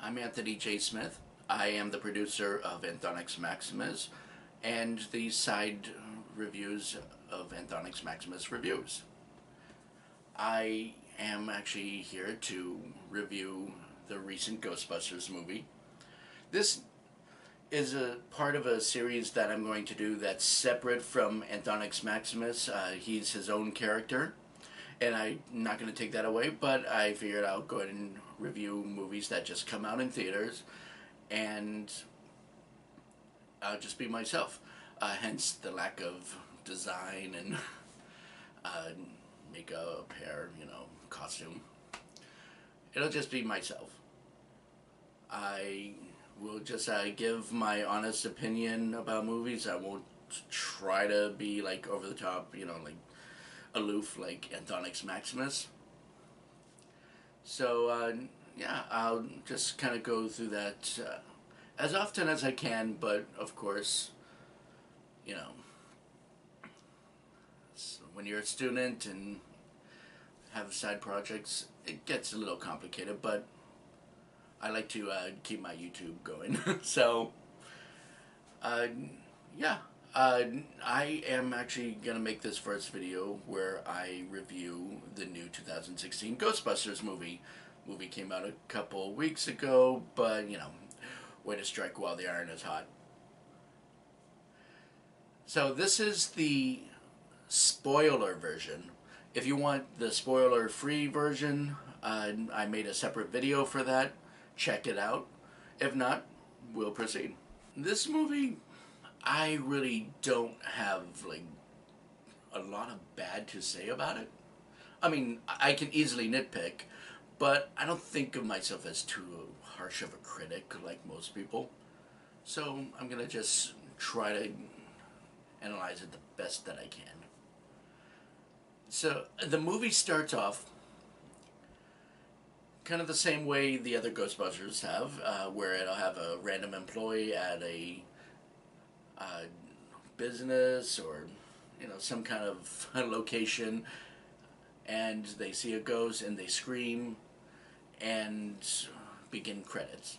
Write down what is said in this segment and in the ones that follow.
I'm Anthony J. Smith. I am the producer of Anthonyx Maximus and the side reviews of Anthonyx Maximus Reviews. I am actually here to review the recent Ghostbusters movie. This is a part of a series that I'm going to do that's separate from Anthonyx Maximus. He's his own character, and I'm not going to take that away, but I figured I'll go ahead and review movies that just come out in theaters, and I'll just be myself. Hence the lack of design and makeup, hair, costume. It'll just be myself. I will just give my honest opinion about movies. I won't try to be like over the top, like aloof like Anthonyx Maximus. So yeah, I'll just kind of go through that as often as I can, but of course, when you're a student and have side projects, it gets a little complicated, but I like to keep my YouTube going. So yeah, I am actually going to make this first video where I review the new 2016 Ghostbusters movie. Movie came out a couple weeks ago, but, way to strike while the iron is hot. So this is the spoiler version. If you want the spoiler-free version, I made a separate video for that. Check it out. If not, we'll proceed. This movie, I really don't have a lot of bad to say about it. I mean, I can easily nitpick, but I don't think of myself as too harsh of a critic like most people. So I'm gonna just try to analyze it the best that I can. So the movie starts off kind of the same way the other Ghostbusters have, where it'll have a random employee at a business or some kind of location, and they see a ghost and they scream and begin credits.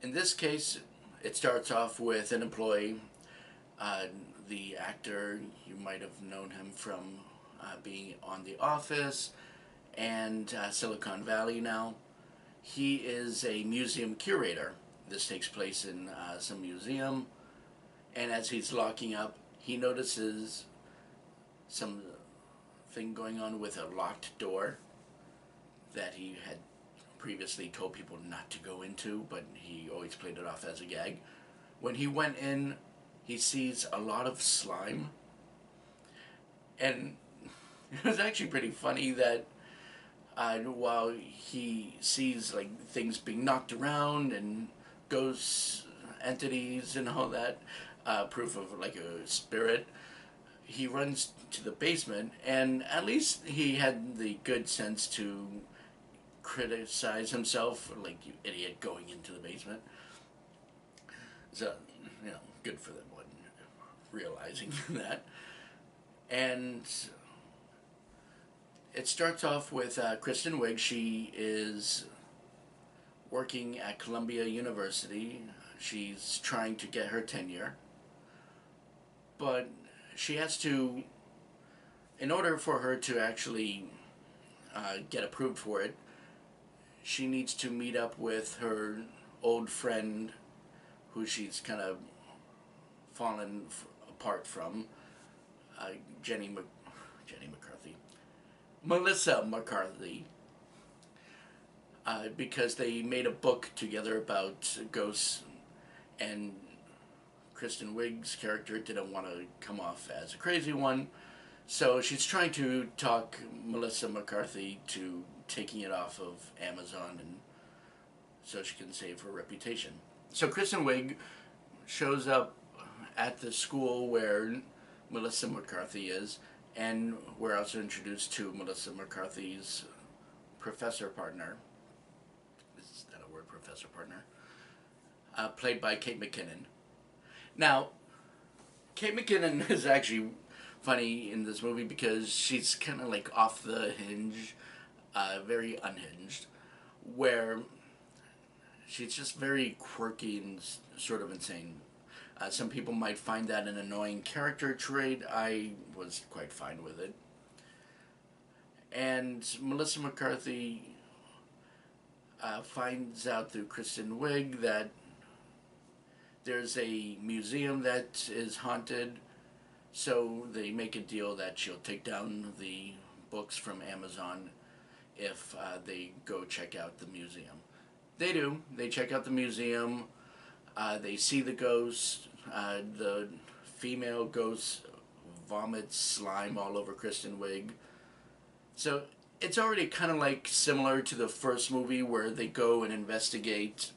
In this case, it starts off with an employee. The actor, you might have known him from being on The Office and Silicon Valley now. He is a museum curator. This takes place in some museum, and as he's locking up, he notices some thing going on with a locked door that he had previously told people not to go into, but he always played it off as a gag. When he went in, he sees a lot of slime, and it was actually pretty funny that while he sees things being knocked around and ghosts, entities and all that, proof of a spirit, he runs to the basement, and at least he had the good sense to criticize himself, you idiot, going into the basement. So, good for them when realizing that. And it starts off with Kristen Wiig. She is working at Columbia University. She's trying to get her tenure, but she has to, in order for her to actually get approved for it, she needs to meet up with her old friend who she's kind of fallen apart from, Melissa McCarthy, because they made a book together about ghosts, and Kristen Wiig's character didn't want to come off as a crazy one, so she's trying to talk Melissa McCarthy to taking it off of Amazon, and so she can save her reputation. So Kristen Wiig shows up at the school where Melissa McCarthy is, and we're also introduced to Melissa McCarthy's professor partner. Is that a word, professor partner? Played by Kate McKinnon. Now, Kate McKinnon is actually funny in this movie because she's kind of off the hinge, very unhinged. where she's just very quirky and sort of insane. Some people might find that an annoying character trait. I was quite fine with it. And Melissa McCarthy finds out through Kristen Wiig that there's a museum that is haunted, so they make a deal that she'll take down the books from Amazon if they go check out the museum. They do. They check out the museum. They see the ghost. The female ghost vomits slime all over Kristen Wiig. So it's already kind of like similar to the first movie where they go and investigate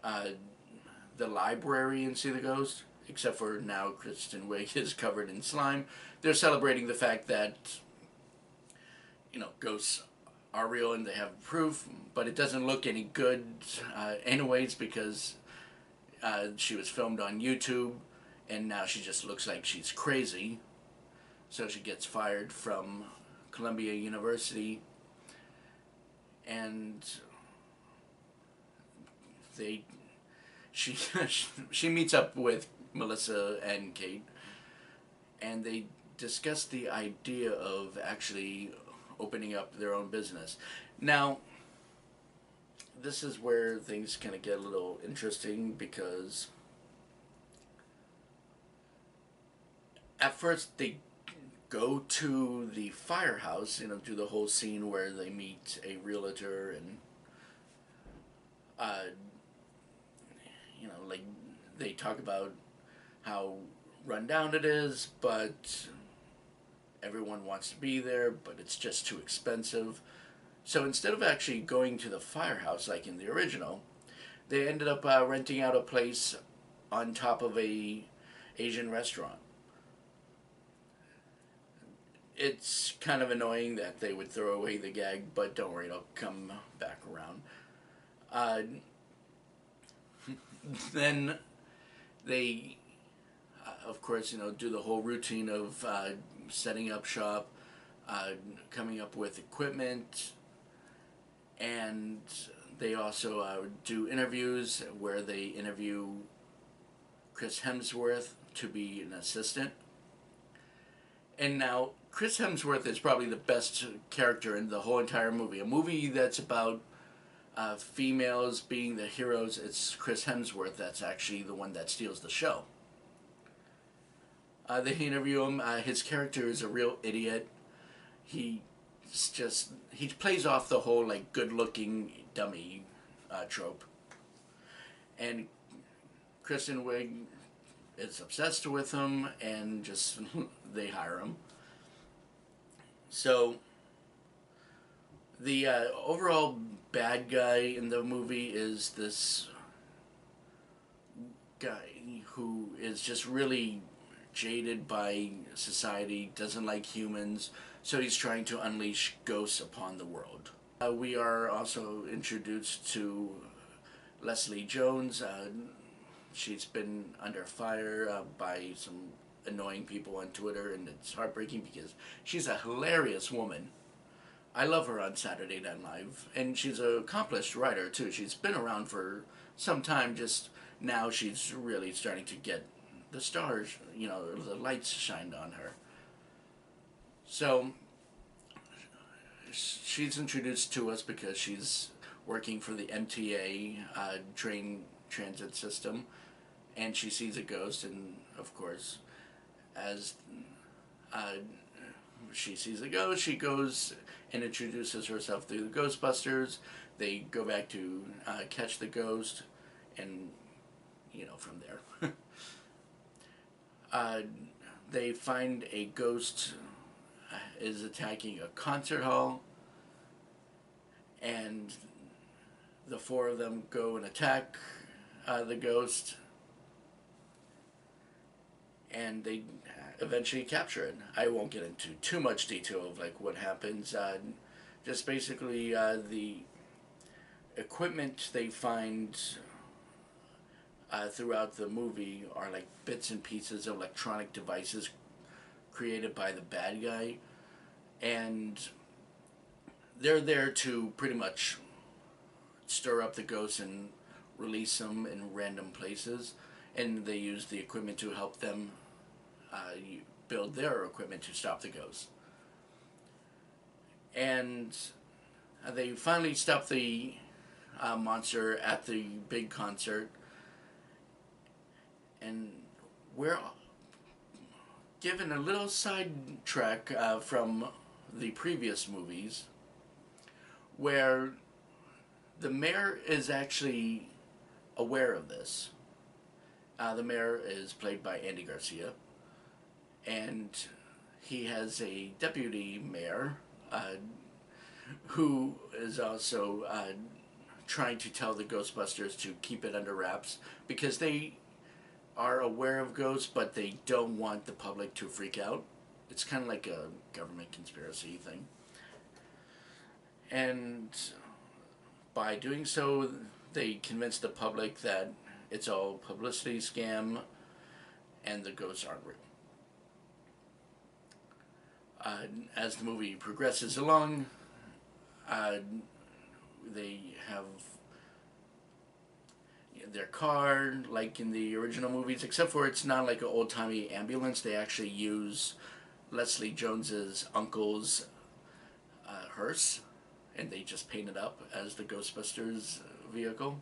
the library and see the ghost. Except for now Kristen Wiig is covered in slime. They're celebrating the fact that, ghosts are real and they have proof, but it doesn't look any good anyways because she was filmed on YouTube and now she just looks like she's crazy. So she gets fired from Columbia University, and she she meets up with Melissa and Kate, and they discuss the idea of actually opening up their own business. Now, this is where things kind of get a little interesting because at first they go to the firehouse, do the whole scene where they meet a realtor and, like they talk about how run down it is, but everyone wants to be there, but it's just too expensive. So instead of actually going to the firehouse like in the original, they ended up renting out a place on top of a Asian restaurant. It's kind of annoying that they would throw away the gag, but don't worry, it'll come back around. Then they, of course, do the whole routine of setting up shop, coming up with equipment, and they also do interviews where they interview Chris Hemsworth to be an assistant. And now, Chris Hemsworth is probably the best character in the whole entire movie. A movie that's about females being the heroes, it's Chris Hemsworth that's actually the one that steals the show. They interview him. His character is a real idiot. He plays off the whole like good-looking dummy trope. And Kristen Wiig is obsessed with him, and just they hire him. So the overall bad guy in the movie is this guy who is just really jaded by society, doesn't like humans, so he's trying to unleash ghosts upon the world. We are also introduced to Leslie Jones. She's been under fire by some annoying people on Twitter, and it's heartbreaking because she's a hilarious woman. I love her on Saturday Night Live, and she's an accomplished writer too. She's been around for some time, just now she's really starting to get the stars, the lights shined on her. So she's introduced to us because she's working for the MTA train transit system, and she sees a ghost, and of course, as she sees a ghost, she goes and introduces herself through the Ghostbusters. They go back to catch the ghost, and from there. They find a ghost is attacking a concert hall, and the four of them go and attack the ghost, and they eventually capture it. I won't get into too much detail of like what happens. Just basically the equipment they find throughout the movie are like bits and pieces of electronic devices created by the bad guy, and they're there to pretty much stir up the ghosts and release them in random places, and they use the equipment to help them build their equipment to stop the ghosts. And they finally stop the monster at the big concert, and we're given a little sidetrack from the previous movies, where the mayor is actually aware of this. The mayor is played by Andy Garcia, and he has a deputy mayor who is also trying to tell the Ghostbusters to keep it under wraps, because they are aware of ghosts, but they don't want the public to freak out. It's kind of like a government conspiracy thing. And by doing so, they convince the public that it's all publicity scam and the ghosts aren't real. As the movie progresses along, they have their car, like in the original movies, except for it's not like an old-timey ambulance. They actually use Leslie Jones's uncle's hearse, and they just paint it up as the Ghostbusters vehicle.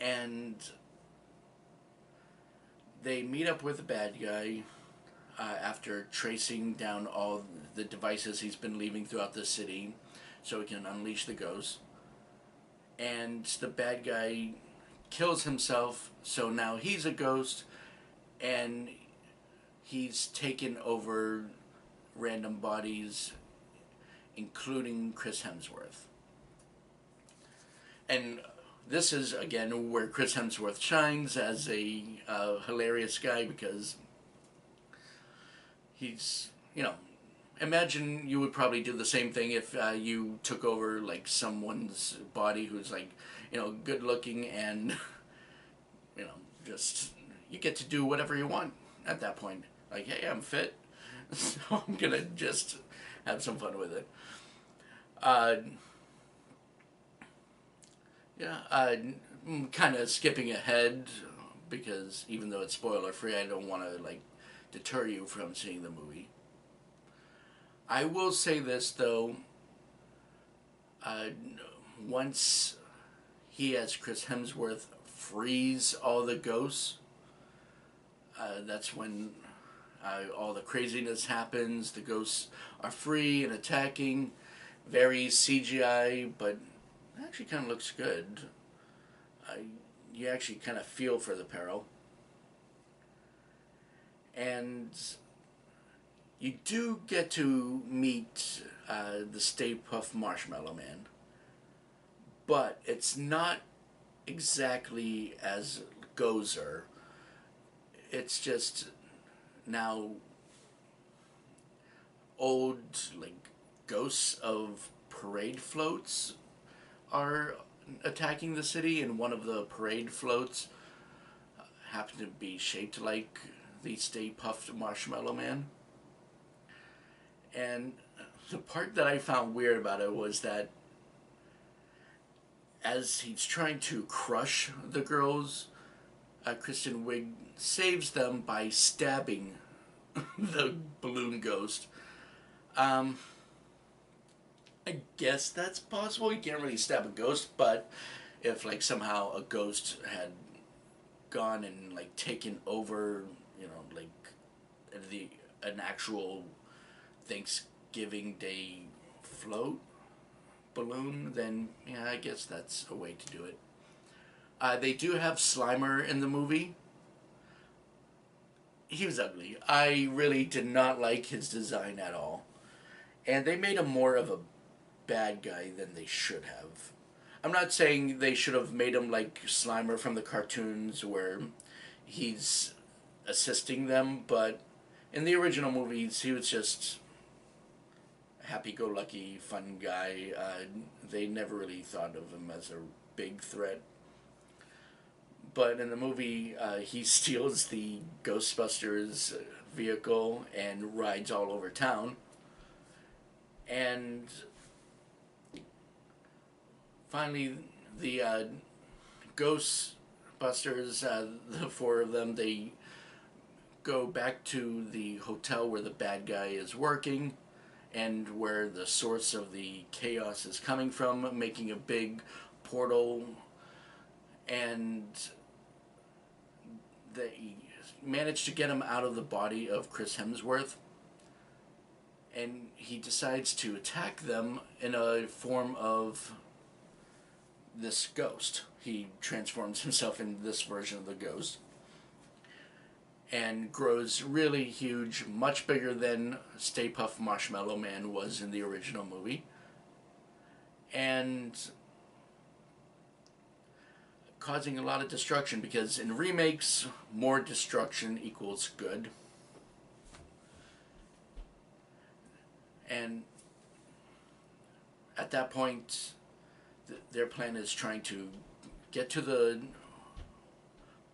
And they meet up with the bad guy after tracing down all the devices he's been leaving throughout the city so he can unleash the ghosts. And the bad guy kills himself, so now he's a ghost, and he's taken over random bodies, including Chris Hemsworth. And this is, again, where Chris Hemsworth shines as a hilarious guy, because he's, imagine you would probably do the same thing if you took over, like, someone's body who's, like, good looking and, just, you get to do whatever you want at that point. Like, hey, I'm fit, so I'm gonna just have some fun with it. I'm kind of skipping ahead, because even though it's spoiler free, I don't want to, like, deter you from seeing the movie. I will say this, though. Once he, as Chris Hemsworth, frees all the ghosts, that's when all the craziness happens. The ghosts are free and attacking. Very CGI, but it actually kind of looks good. You actually kind of feel for the peril. And you do get to meet the Stay Puft Marshmallow Man, but it's not exactly as Gozer. It's just now old, like, ghosts of parade floats are attacking the city, and one of the parade floats happened to be shaped like the Stay Puft Marshmallow Man. And the part that I found weird about it was that as he's trying to crush the girls, Kristen Wiig saves them by stabbing the balloon ghost. I guess that's possible. You can't really stab a ghost, but if, like, somehow a ghost had gone and, like, taken over, like, an actual Thanksgiving Day float balloon, then yeah, I guess that's a way to do it. They do have Slimer in the movie. He was ugly. I really did not like his design at all. And they made him more of a bad guy than they should have. I'm not saying they should have made him like Slimer from the cartoons where he's assisting them, but in the original movies he was just a happy-go-lucky, fun guy. They never really thought of him as a big threat. But in the movie, he steals the Ghostbusters vehicle and rides all over town. And Finally, the Ghostbusters, the four of them, they go back to the hotel where the bad guy is working and where the source of the chaos is coming from, making a big portal, and they manage to get him out of the body of Chris Hemsworth, and he decides to attack them in a form of this ghost. He transforms himself into this version of the ghost and grows really huge, much bigger than Stay Puft Marshmallow Man was in the original movie. And causing a lot of destruction, because in remakes, more destruction equals good. And at that point, their plan is trying to get to the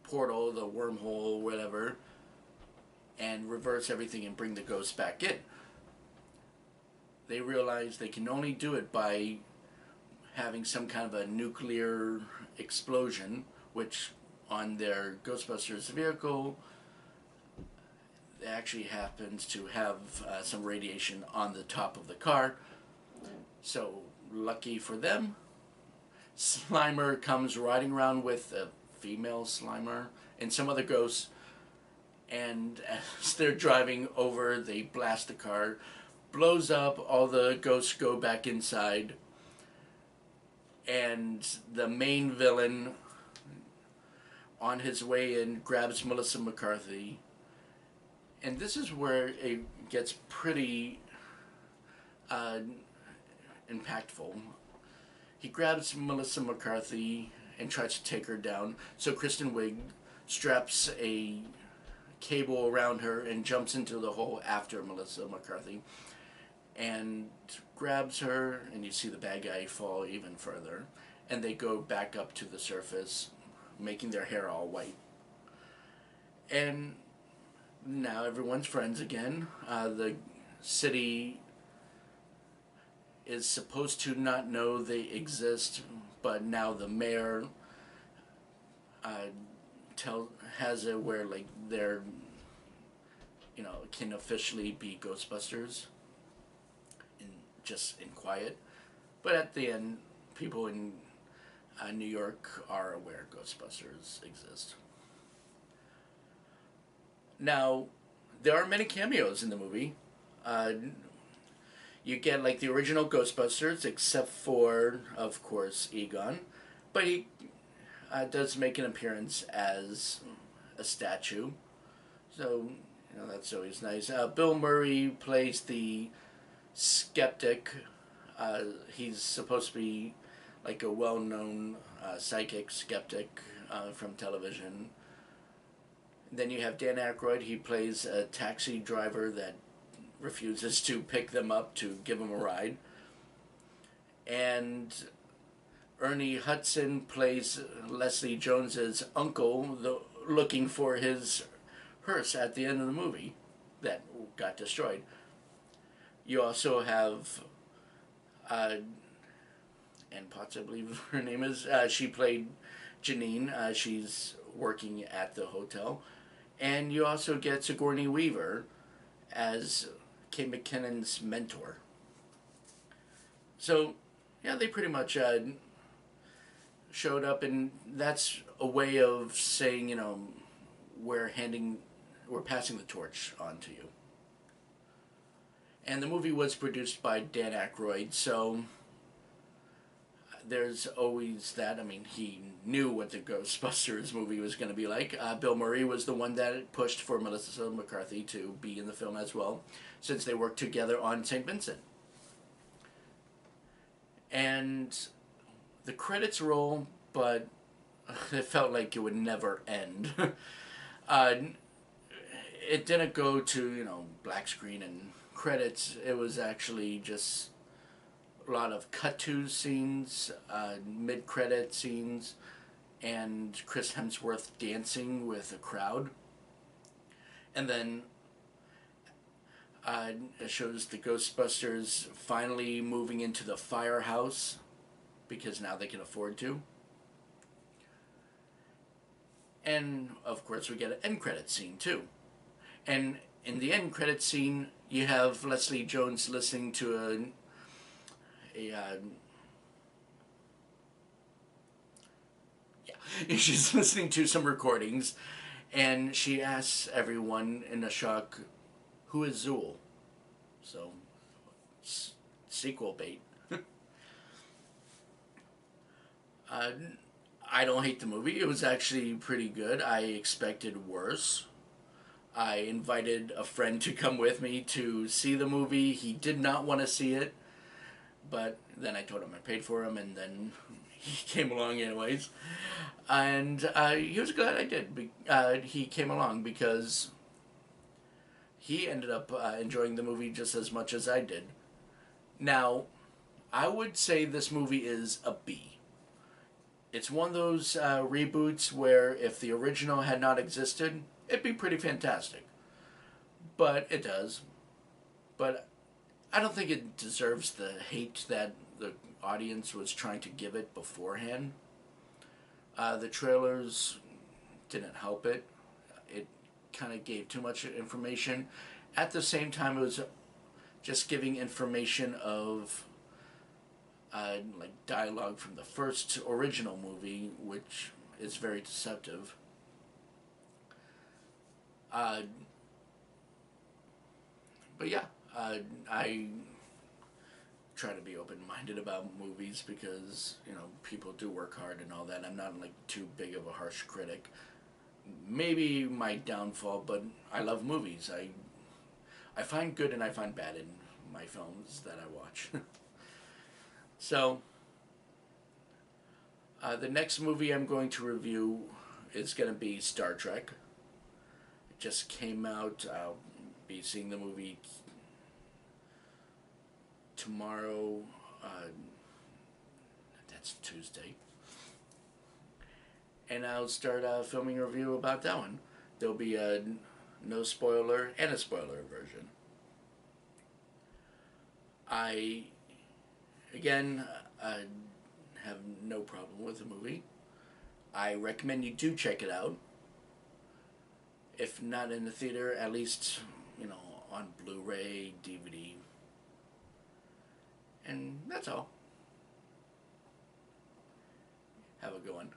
portal, the wormhole, whatever, and reverse everything and bring the ghost back in. They realize they can only do it by having some kind of a nuclear explosion, which on their Ghostbusters vehicle actually happens to have some radiation on the top of the car. So lucky for them, Slimer comes riding around with a female Slimer and some other ghosts, and as they're driving over, they blast the car, blows up, all the ghosts go back inside, and the main villain, on his way in, grabs Melissa McCarthy, and this is where it gets pretty impactful. He grabs Melissa McCarthy and tries to take her down, so Kristen Wiig straps a cable around her and jumps into the hole after Melissa McCarthy and grabs her, and you see the bad guy fall even further, and they go back up to the surface, making their hair all white. And now everyone's friends again. The city is supposed to not know they exist, but now the mayor has it where like they're, can officially be Ghostbusters just in quiet. But at the end, people in New York are aware Ghostbusters exist. Now, there are many cameos in the movie. You get like the original Ghostbusters, except for, of course, Egon. But he does make an appearance as a statue. So, that's always nice. Bill Murray plays the skeptic. He's supposed to be like a well-known psychic skeptic from television. Then you have Dan Aykroyd. He plays a taxi driver that refuses to pick them up to give them a ride. And Ernie Hudson plays Leslie Jones's uncle, looking for his hearse at the end of the movie that got destroyed. You also have Ann Potts, I believe her name is. She played Janine. She's working at the hotel. And you also get Sigourney Weaver as Kate McKinnon's mentor. So, yeah, they pretty much showed up, and that's a way of saying, we're passing the torch on to you. And the movie was produced by Dan Aykroyd, so there's always that. I mean, he knew what the Ghostbusters movie was going to be like. Bill Murray was the one that pushed for Melissa McCarthy to be in the film as well, since they worked together on St. Vincent. And the credits roll, but it felt like it would never end. It didn't go to, black screen and credits. It was actually just a lot of cut-to scenes, mid-credit scenes, and Chris Hemsworth dancing with a crowd. And then it shows the Ghostbusters finally moving into the firehouse because now they can afford to. And of course we get an end credit scene too. And in the end credit scene, you have Leslie Jones listening to she's listening to some recordings, and she asks everyone in a shock, "Who is Zool?" So, sequel bait. uh, I don't hate the movie. It was actually pretty good. I expected worse. I invited a friend to come with me to see the movie. He did not want to see it, but then I told him I paid for him, and then he came along anyways. And he was glad I did. He came along because he ended up enjoying the movie just as much as I did. Now, I would say this movie is a B. It's one of those reboots where if the original had not existed, it'd be pretty fantastic. But it does. But I don't think it deserves the hate that the audience was trying to give it beforehand. The trailers didn't help it. It kind of gave too much information. At the same time, it was just giving information of like dialogue from the first original movie, which is very deceptive. Uh, but yeah, I try to be open-minded about movies because, you know, people do work hard and all that. I'm not like too big of a harsh critic. Maybe my downfall, but I love movies. I find good and I find bad in my films that I watch. So, the next movie I'm going to review is going to be Star Trek. It just came out. I'll be seeing the movie tomorrow. That's Tuesday. And I'll start filming a review about that one. There'll be a no spoiler and a spoiler version. Again, have no problem with the movie. I recommend you do check it out. If not in the theater, at least, you know, on Blu-ray, DVD. And that's all. Have a good one.